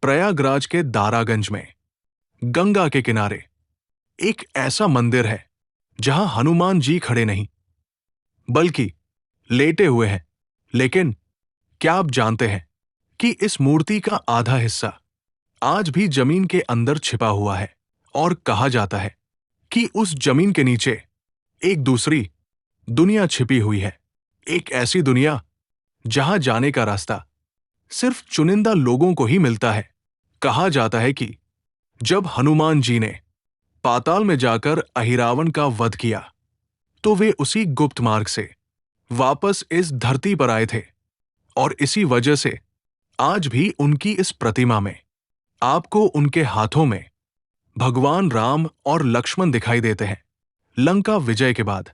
प्रयागराज के दारागंज में गंगा के किनारे एक ऐसा मंदिर है जहां हनुमान जी खड़े नहीं बल्कि लेटे हुए हैं। लेकिन क्या आप जानते हैं कि इस मूर्ति का आधा हिस्सा आज भी जमीन के अंदर छिपा हुआ है और कहा जाता है कि उस जमीन के नीचे एक दूसरी दुनिया छिपी हुई है। एक ऐसी दुनिया जहां जाने का रास्ता सिर्फ चुनिंदा लोगों को ही मिलता है। कहा जाता है कि जब हनुमान जी ने पाताल में जाकर अहिरावण का वध किया तो वे उसी गुप्त मार्ग से वापस इस धरती पर आए थे और इसी वजह से आज भी उनकी इस प्रतिमा में आपको उनके हाथों में भगवान राम और लक्ष्मण दिखाई देते हैं। लंका विजय के बाद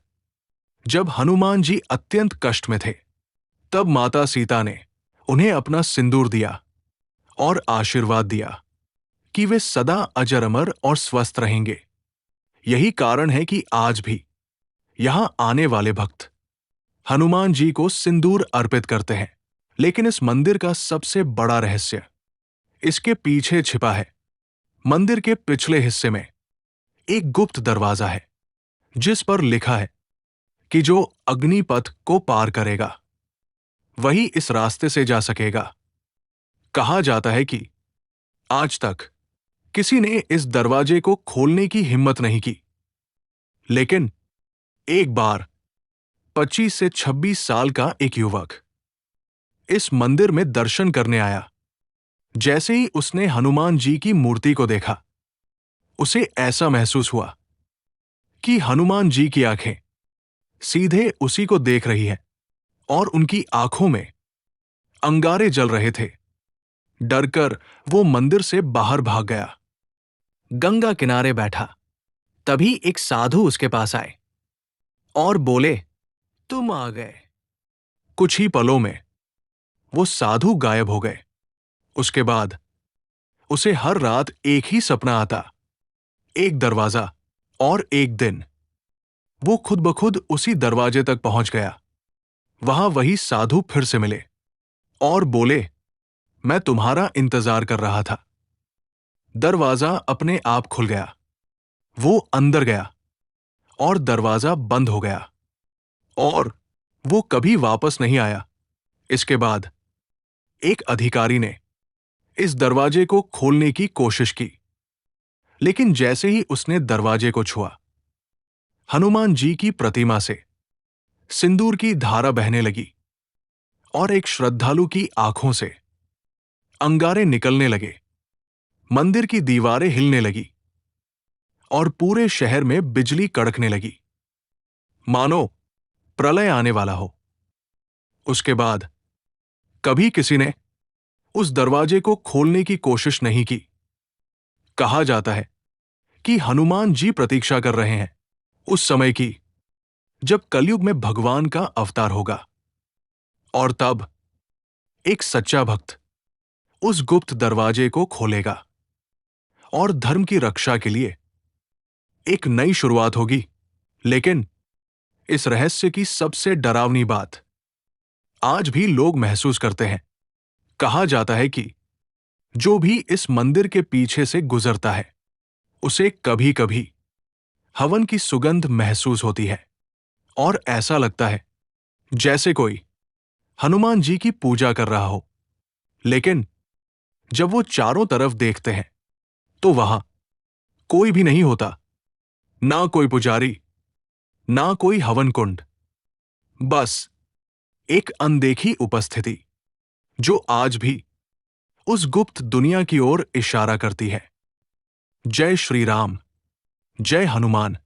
जब हनुमान जी अत्यंत कष्ट में थे तब माता सीता ने उन्हें अपना सिंदूर दिया और आशीर्वाद दिया कि वे सदा अजर अमर और स्वस्थ रहेंगे। यही कारण है कि आज भी यहां आने वाले भक्त हनुमान जी को सिंदूर अर्पित करते हैं। लेकिन इस मंदिर का सबसे बड़ा रहस्य इसके पीछे छिपा है। मंदिर के पिछले हिस्से में एक गुप्त दरवाजा है जिस पर लिखा है कि जो अग्निपथ को पार करेगा वही इस रास्ते से जा सकेगा। कहा जाता है कि आज तक किसी ने इस दरवाजे को खोलने की हिम्मत नहीं की, लेकिन एक बार 25 से 26 साल का एक युवक इस मंदिर में दर्शन करने आया। जैसे ही उसने हनुमान जी की मूर्ति को देखा उसे ऐसा महसूस हुआ कि हनुमान जी की आंखें सीधे उसी को देख रही हैं और उनकी आंखों में अंगारे जल रहे थे। डरकर वो मंदिर से बाहर भाग गया। गंगा किनारे बैठा तभी एक साधु उसके पास आए और बोले, तुम आ गए। कुछ ही पलों में वो साधु गायब हो गए। उसके बाद उसे हर रात एक ही सपना आता, एक दरवाजा और एक दिन। वो खुद ब खुद उसी दरवाजे तक पहुंच गया। वहां वही साधु फिर से मिले और बोले, मैं तुम्हारा इंतजार कर रहा था। दरवाजा अपने आप खुल गया। वो अंदर गया और दरवाजा बंद हो गया और वो कभी वापस नहीं आया। इसके बाद एक अधिकारी ने इस दरवाजे को खोलने की कोशिश की, लेकिन जैसे ही उसने दरवाजे को छुआ हनुमान जी की प्रतिमा से सिंदूर की धारा बहने लगी और एक श्रद्धालु की आंखों से अंगारे निकलने लगे। मंदिर की दीवारें हिलने लगी और पूरे शहर में बिजली कड़कने लगी, मानो प्रलय आने वाला हो। उसके बाद कभी किसी ने उस दरवाजे को खोलने की कोशिश नहीं की। कहा जाता है कि हनुमान जी प्रतीक्षा कर रहे हैं उस समय की जब कलयुग में भगवान का अवतार होगा और तब एक सच्चा भक्त उस गुप्त दरवाजे को खोलेगा और धर्म की रक्षा के लिए एक नई शुरुआत होगी। लेकिन इस रहस्य की सबसे डरावनी बात आज भी लोग महसूस करते हैं। कहा जाता है कि जो भी इस मंदिर के पीछे से गुजरता है उसे कभी कभी हवन की सुगंध महसूस होती है और ऐसा लगता है जैसे कोई हनुमान जी की पूजा कर रहा हो। लेकिन जब वो चारों तरफ देखते हैं तो वहां कोई भी नहीं होता, ना कोई पुजारी, ना कोई हवन कुंड, बस एक अनदेखी उपस्थिति जो आज भी उस गुप्त दुनिया की ओर इशारा करती है। जय श्री राम, जय हनुमान।